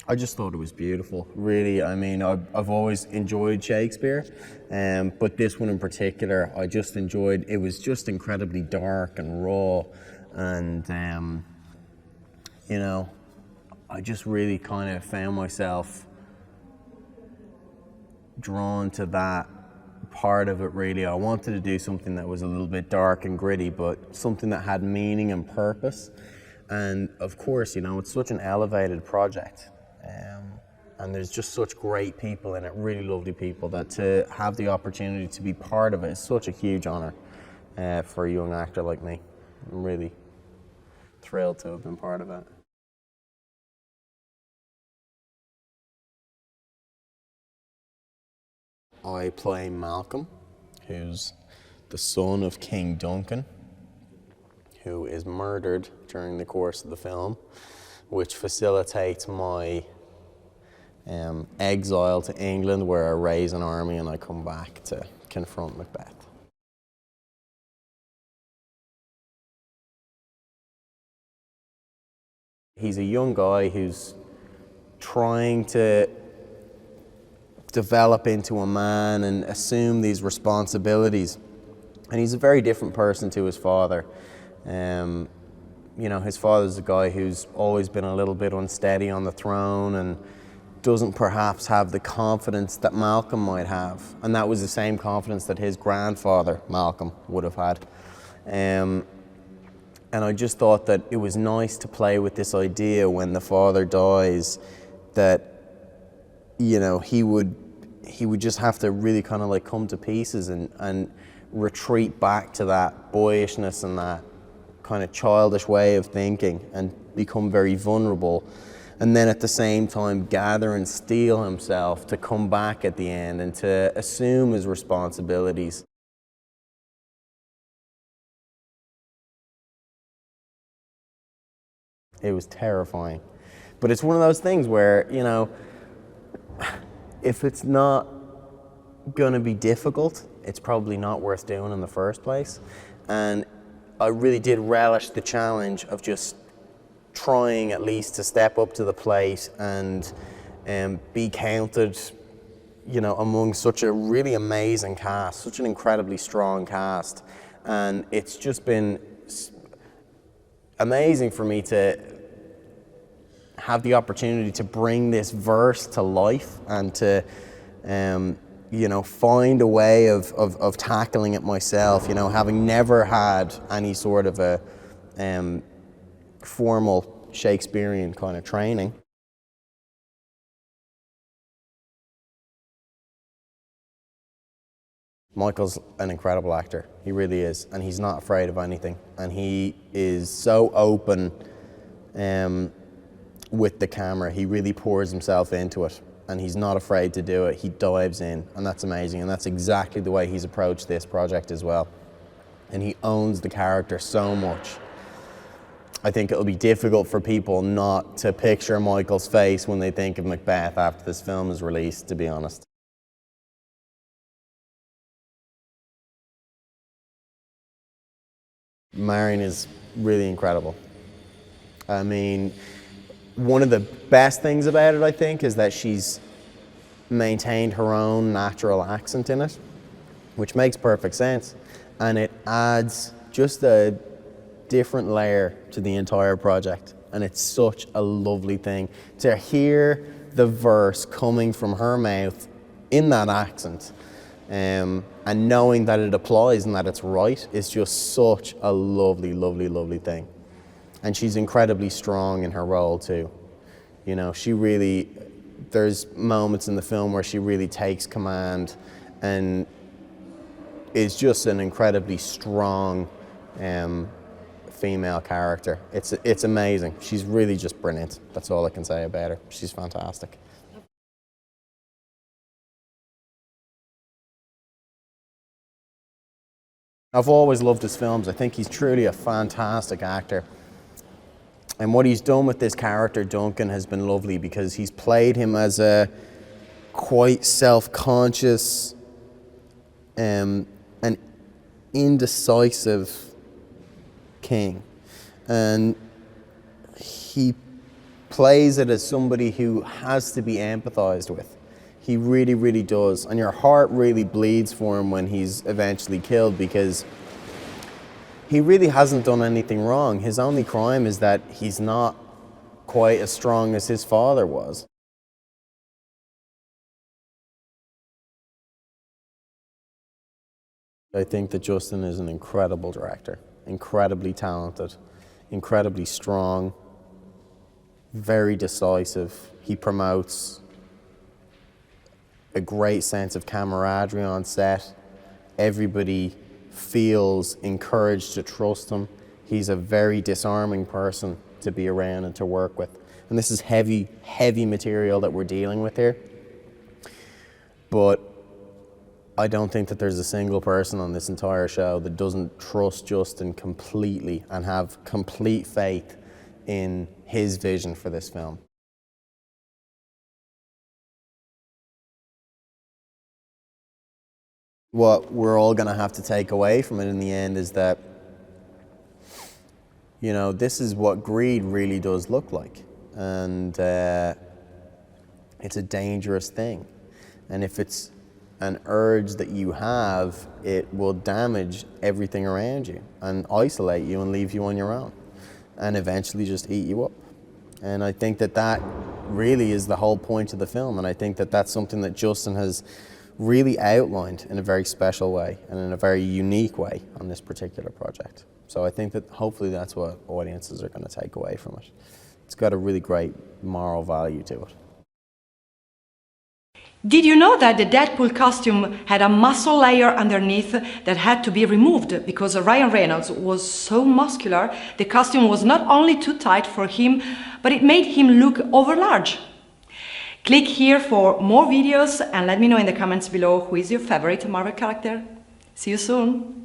I just thought it was beautiful, really. I mean, I've always enjoyed Shakespeare, but this one in particular, I just enjoyed. It was just incredibly dark and raw, and you know, I just really kind of found myself drawn to that part of it, really. I wanted to do something that was a little bit dark and gritty, but something that had meaning and purpose. And of course, you know, it's such an elevated project. And there's just such great people in it, really lovely people, that to have the opportunity to be part of it is such a huge honor for a young actor like me. I'm really thrilled to have been part of it. I play Malcolm, who's the son of King Duncan, who is murdered during the course of the film, which facilitates my exile to England, where I raise an army and I come back to confront Macbeth. He's a young guy who's trying to develop into a man and assume these responsibilities. And he's a very different person to his father. You know, his father's a guy who's always been a little bit unsteady on the throne and doesn't perhaps have the confidence that Malcolm might have. And that was the same confidence that his grandfather, Malcolm, would have had. And I just thought that it was nice to play with this idea when the father dies, that, you know, he would just have to really kind of like come to pieces and retreat back to that boyishness and that kind of childish way of thinking and become very vulnerable, and then at the same time gather and steel himself to come back at the end and to assume his responsibilities. It was terrifying. But it's one of those things where, you know, if it's not going to be difficult, it's probably not worth doing in the first place. And I really did relish the challenge of just trying at least to step up to the plate and be counted, you know, among such a really amazing cast, such an incredibly strong cast. And it's just been amazing for me to have the opportunity to bring this verse to life and to, you know, find a way of tackling it myself, you know, having never had any sort of a formal Shakespearean kind of training. Michael's an incredible actor, he really is, and he's not afraid of anything, and he is so open with the camera. He really pours himself into it, and he's not afraid to do it. He dives in, and that's amazing, and that's exactly the way he's approached this project as well. And he owns the character so much. I think it'll be difficult for people not to picture Michael's face when they think of Macbeth after this film is released, to be honest. Marion is really incredible. I mean, one of the best things about it, I think, is that she's maintained her own natural accent in it, which makes perfect sense. And it adds just a different layer to the entire project. And it's such a lovely thing to hear the verse coming from her mouth in that accent. And knowing that it applies and that it's right is just such a lovely, lovely, lovely thing. And she's incredibly strong in her role too. You know, she really, there's moments in the film where she really takes command and is just an incredibly strong female character. It's amazing. She's really just brilliant. That's all I can say about her. She's fantastic. I've always loved his films. I think he's truly a fantastic actor. And what he's done with this character, Duncan, has been lovely, because he's played him as a quite self-conscious and indecisive king. And he plays it as somebody who has to be empathized with. He really, really does. And your heart really bleeds for him when he's eventually killed, because he really hasn't done anything wrong. His only crime is that he's not quite as strong as his father was. I think that Justin is an incredible director, incredibly talented, incredibly strong, very decisive. He promotes a great sense of camaraderie on set. Everybody feels encouraged to trust him. He's a very disarming person to be around and to work with. And this is heavy, heavy material that we're dealing with here. But I don't think that there's a single person on this entire show that doesn't trust Justin completely and have complete faith in his vision for this film. What we're all going to have to take away from it in the end is that, you know, this is what greed really does look like. And it's a dangerous thing. And if it's an urge that you have, it will damage everything around you and isolate you and leave you on your own and eventually just eat you up. And I think that that really is the whole point of the film, and I think that that's something that Justin has really outlined in a very special way and in a very unique way on this particular project. So I think that hopefully that's what audiences are going to take away from it. It's got a really great moral value to it. Did you know that the Deadpool costume had a muscle layer underneath that had to be removed because Ryan Reynolds was so muscular? The costume was not only too tight for him, but it made him look overlarge. Click here for more videos and let me know in the comments below who is your favorite Marvel character. See you soon!